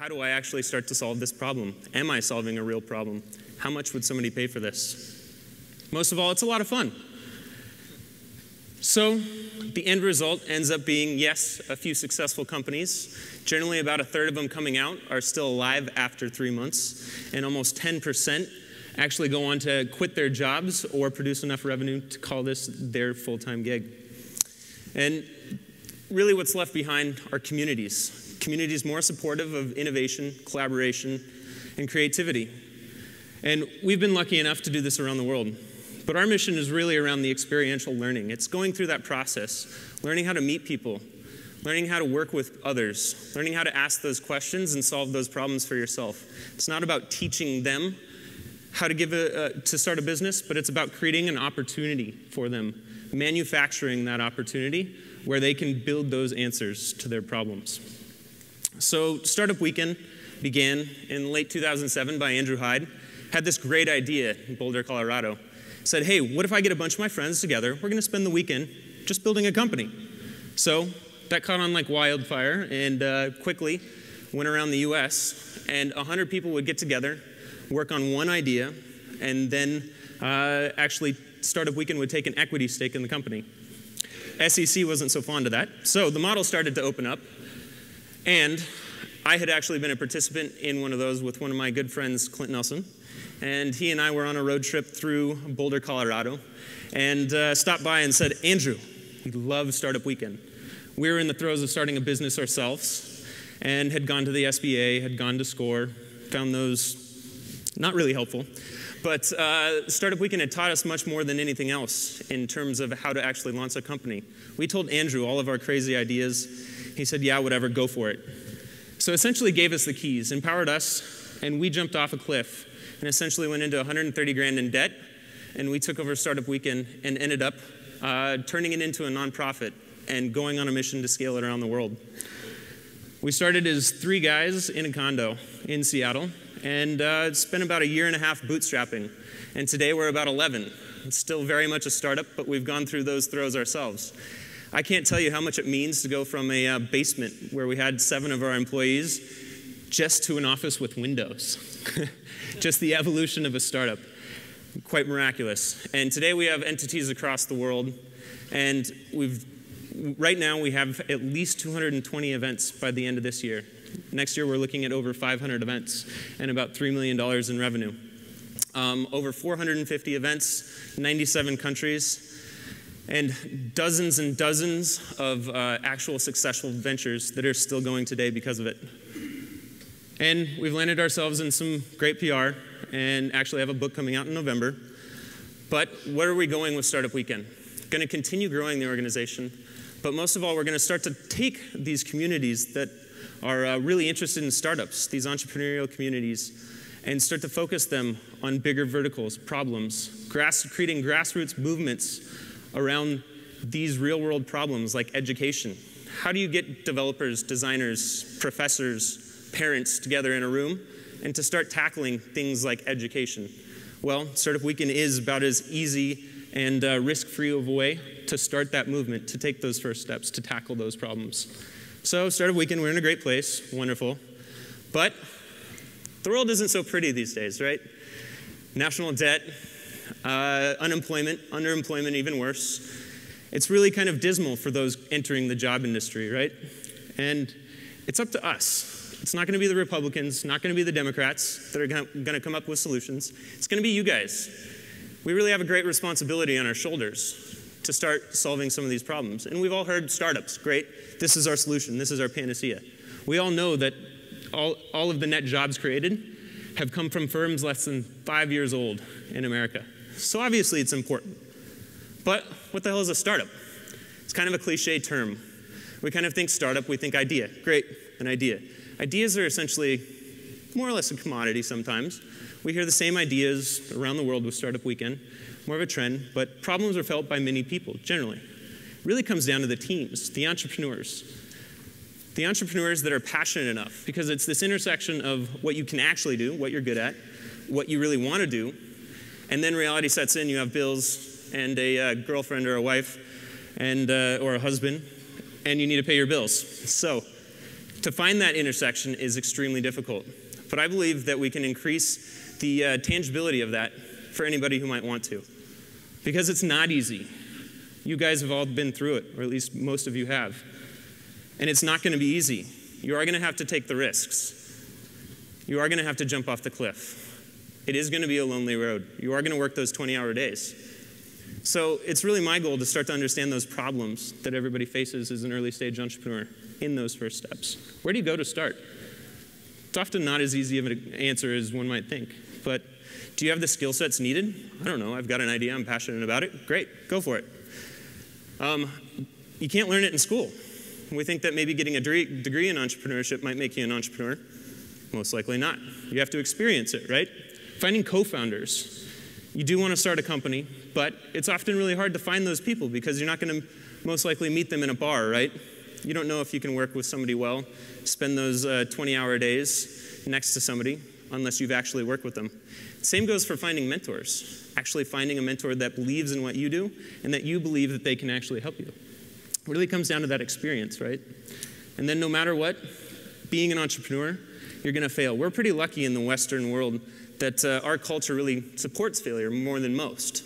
how do I actually start to solve this problem? Am I solving a real problem? How much would somebody pay for this? Most of all, it's a lot of fun. So the end result ends up being, yes, a few successful companies. Generally, about a third of them coming out are still alive after 3 months, and almost 10% actually go on to quit their jobs or produce enough revenue to call this their full-time gig. And really what's left behind are communities. Communities more supportive of innovation, collaboration, and creativity. And we've been lucky enough to do this around the world. But our mission is really around the experiential learning. It's going through that process, learning how to meet people, learning how to work with others, learning how to ask those questions and solve those problems for yourself. It's not about teaching them how to start a business, but it's about creating an opportunity for them, manufacturing that opportunity where they can build those answers to their problems. So Startup Weekend began in late 2007 by Andrew Hyde. Had this great idea in Boulder, Colorado. Said, hey, what if I get a bunch of my friends together? We're going to spend the weekend just building a company. So that caught on like wildfire and quickly went around the US. And 100 people would get together, work on one idea, and then actually Startup Weekend would take an equity stake in the company. SEC wasn't so fond of that. So the model started to open up. And I had actually been a participant in one of those with one of my good friends, Clint Nelson. And he and I were on a road trip through Boulder, Colorado, and stopped by and said, Andrew, we love Startup Weekend. We were in the throes of starting a business ourselves and had gone to the SBA, had gone to SCORE, found those not really helpful. But Startup Weekend had taught us much more than anything else in terms of how to actually launch a company. We told Andrew all of our crazy ideas. He said, yeah, whatever, go for it. So essentially gave us the keys, empowered us, and we jumped off a cliff and essentially went into 130 grand in debt, and we took over Startup Weekend and ended up turning it into a nonprofit and going on a mission to scale it around the world. We started as 3 guys in a condo in Seattle and spent about 1.5 years bootstrapping. And today we're about 11. It's still very much a startup, but we've gone through those throes ourselves. I can't tell you how much it means to go from a basement where we had 7 of our employees just to an office with windows. Just the evolution of a startup. Quite miraculous. And today we have entities across the world, and right now we have at least 220 events by the end of this year. Next year we're looking at over 500 events and about $3 million in revenue. Over 450 events, 97 countries, and dozens of actual successful ventures that are still going today because of it. And we've landed ourselves in some great PR and actually have a book coming out in November. But where are we going with Startup Weekend? Going to continue growing the organization, but most of all, we're going to start to take these communities that are really interested in startups, these entrepreneurial communities, and start to focus them on bigger verticals, problems, creating grassroots movements around these real-world problems like education. How do you get developers, designers, professors, parents together in a room and to start tackling things like education? Well, Startup Weekend is about as easy and risk-free of a way to start that movement, to take those first steps, to tackle those problems. So Startup Weekend, we're in a great place, wonderful. But the world isn't so pretty these days, right? National debt, unemployment, underemployment, even worse. It's really kind of dismal for those entering the job industry, right? And it's up to us. It's not going to be the Republicans, not going to be the Democrats that are going to come up with solutions. It's going to be you guys. We really have a great responsibility on our shoulders to start solving some of these problems. And we've all heard startups, great, this is our solution, this is our panacea. We all know that all of the net jobs created have come from firms less than 5 years old in America. So obviously it's important. But what the hell is a startup? It's kind of a cliche term. We kind of think startup, we think idea. Great, an idea. Ideas are essentially more or less a commodity sometimes. We hear the same ideas around the world with Startup Weekend, more of a trend, but problems are felt by many people, generally. It really comes down to the teams, the entrepreneurs. The entrepreneurs that are passionate enough, because it's this intersection of what you can actually do, what you're good at, what you really want to do, and then reality sets in, you have bills and a girlfriend or a wife and, or a husband, and you need to pay your bills. So To find that intersection is extremely difficult. But I believe that we can increase the tangibility of that for anybody who might want to. Because it's not easy. You guys have all been through it, or at least most of you have. And it's not going to be easy. You are going to have to take the risks. You are going to have to jump off the cliff. It is going to be a lonely road. You are going to work those 20-hour days. So it's really my goal to start to understand those problems that everybody faces as an early-stage entrepreneur in those first steps. Where do you go to start? It's often not as easy of an answer as one might think. But do you have the skill sets needed? I don't know. I've got an idea. I'm passionate about it. Great. Go for it. You can't learn it in school. We think that maybe getting a degree in entrepreneurship might make you an entrepreneur. Most likely not. You have to experience it, right? Finding co-founders. You do want to start a company, but it's often really hard to find those people because you're not going to most likely meet them in a bar, right? You don't know if you can work with somebody well, spend those 20-hour days next to somebody, unless you've actually worked with them. Same goes for finding mentors. Actually finding a mentor that believes in what you do and that you believe that they can actually help you. It really comes down to that experience, right? And then no matter what, being an entrepreneur, you're going to fail. We're pretty lucky in the Western world that our culture really supports failure more than most.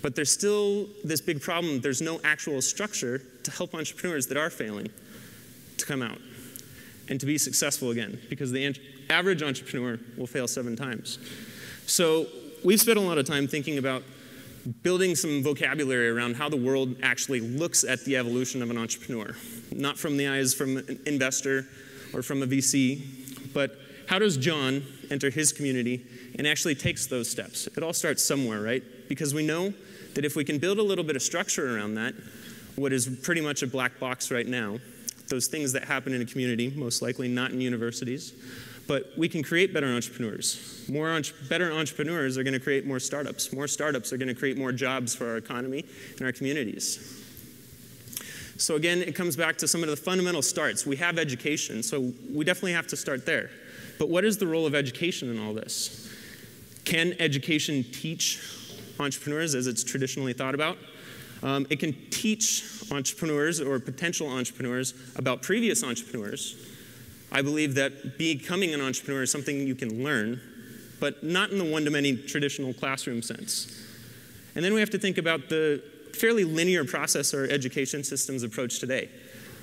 But there's still this big problem. There's no actual structure to help entrepreneurs that are failing to come out and to be successful again, because the average entrepreneur will fail 7 times. So we've spent a lot of time thinking about building some vocabulary around how the world actually looks at the evolution of an entrepreneur. Not from the eyes from an investor or from a VC, but how does John enter his community and actually takes those steps? It all starts somewhere, right? Because we know that if we can build a little bit of structure around that, what is pretty much a black box right now, those things that happen in a community, most likely not in universities, but we can create better entrepreneurs. Better entrepreneurs are going to create more startups. More startups are going to create more jobs for our economy and our communities. So again, it comes back to some of the fundamental starts. We have education, so we definitely have to start there. But what is the role of education in all this? Can education teach entrepreneurs as it's traditionally thought about? It can teach entrepreneurs or potential entrepreneurs about previous entrepreneurs. I believe that becoming an entrepreneur is something you can learn, but not in the one-to-many traditional classroom sense. And then we have to think about the fairly linear process our education systems approach today,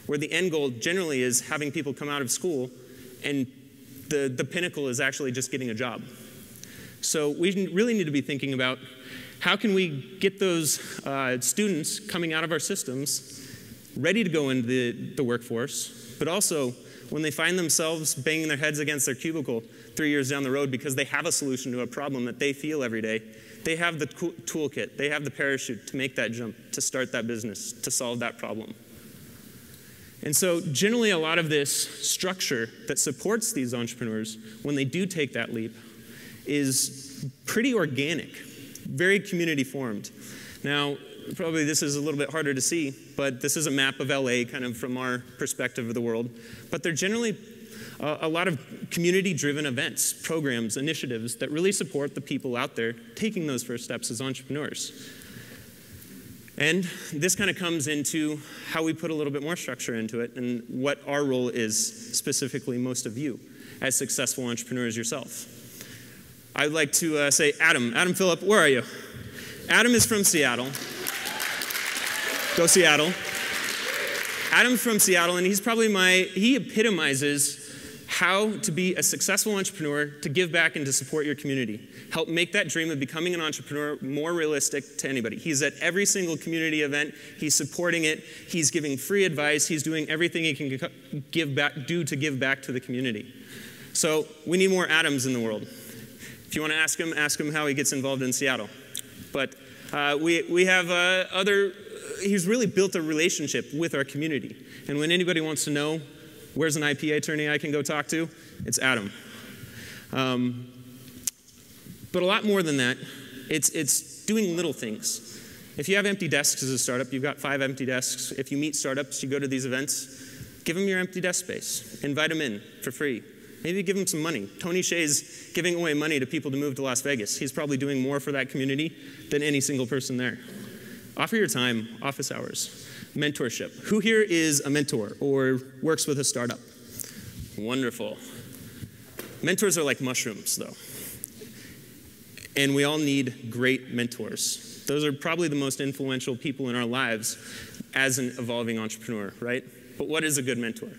where the end goal generally is having people come out of school and the pinnacle is actually just getting a job. So we really need to be thinking about how can we get those students coming out of our systems ready to go into the workforce, but also when they find themselves banging their heads against their cubicle 3 years down the road because they have a solution to a problem that they feel every day, they have the toolkit, they have the parachute to make that jump, to start that business, to solve that problem. And so generally a lot of this structure that supports these entrepreneurs when they do take that leap is pretty organic, very community formed. Now, probably this is a little bit harder to see, but this is a map of LA kind of from our perspective of the world. But they're generally a lot of community-driven events, programs, initiatives that really support the people out there taking those first steps as entrepreneurs. And this kind of comes into how we put a little bit more structure into it and what our role is, specifically most of you, as successful entrepreneurs yourself. I'd like to say Adam Phillip, where are you? Adam is from Seattle. Go Seattle. Adam's from Seattle, and he's probably he epitomizes how to be a successful entrepreneur, to give back and to support your community. Help make that dream of becoming an entrepreneur more realistic to anybody. He's at every single community event. He's supporting it. He's giving free advice. He's doing everything he can do to give back to the community. So we need more Adams in the world. If you want to ask him how he gets involved in Seattle. But we have he's really built a relationship with our community. And when anybody wants to know where's an IP attorney I can go talk to, it's Adam. But a lot more than that, it's doing little things. If you have empty desks as a startup, you've got 5 empty desks. If you meet startups, you go to these events, give them your empty desk space. Invite them in for free. Maybe give them some money. Tony Hsieh's giving away money to people to move to Las Vegas. He's probably doing more for that community than any single person there. Offer your time, office hours, mentorship. Who here is a mentor or works with a startup? Wonderful. Mentors are like mushrooms, though. And we all need great mentors. Those are probably the most influential people in our lives as an evolving entrepreneur, right? But what is a good mentor?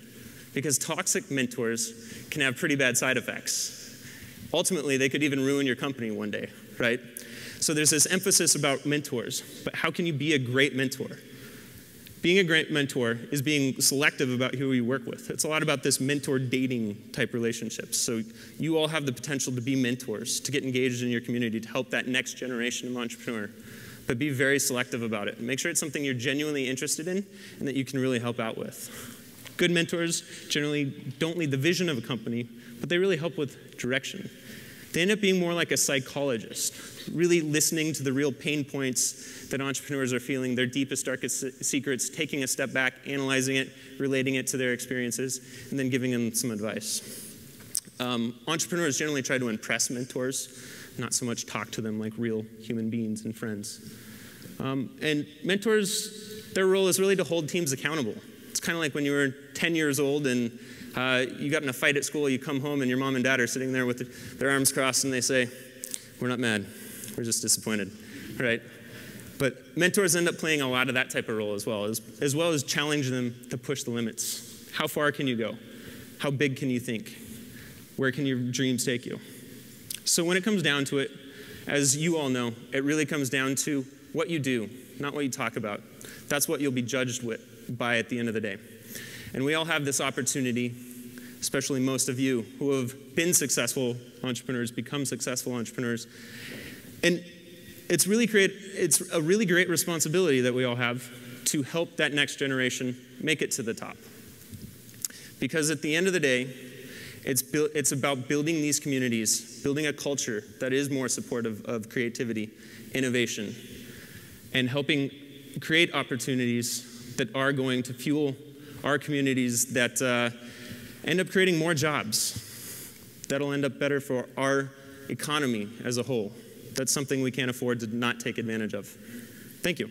Because toxic mentors can have pretty bad side effects. Ultimately, they could even ruin your company one day, right? So there's this emphasis about mentors, but how can you be a great mentor? Being a great mentor is being selective about who you work with. It's a lot about this mentor dating type relationships. So you all have the potential to be mentors, to get engaged in your community, to help that next generation of entrepreneur. But be very selective about it. Make sure it's something you're genuinely interested in and that you can really help out with. Good mentors generally don't lead the vision of a company, but they really help with direction. They end up being more like a psychologist, really listening to the real pain points that entrepreneurs are feeling, their deepest, darkest secrets, taking a step back, analyzing it, relating it to their experiences, and then giving them some advice. Entrepreneurs generally try to impress mentors, not so much talk to them like real human beings and friends. And mentors, their role is really to hold teams accountable. It's kind of like when you were 10 years old and you got in a fight at school, you come home and your mom and dad are sitting there with their arms crossed and they say, "We're not mad, we're just disappointed," right? But mentors end up playing a lot of that type of role as well as challenging them to push the limits. How far can you go? How big can you think? Where can your dreams take you? So when it comes down to it, as you all know, it really comes down to what you do, not what you talk about. That's what you'll be judged by at the end of the day. And we all have this opportunity, especially most of you who have been successful entrepreneurs, become successful entrepreneurs. And it's a really great responsibility that we all have to help that next generation make it to the top. Because at the end of the day, it's about building these communities, building a culture that is more supportive of creativity, innovation, and helping create opportunities that are going to fuel our communities that end up creating more jobs. That'll end up better for our economy as a whole. That's something we can't afford to not take advantage of. Thank you.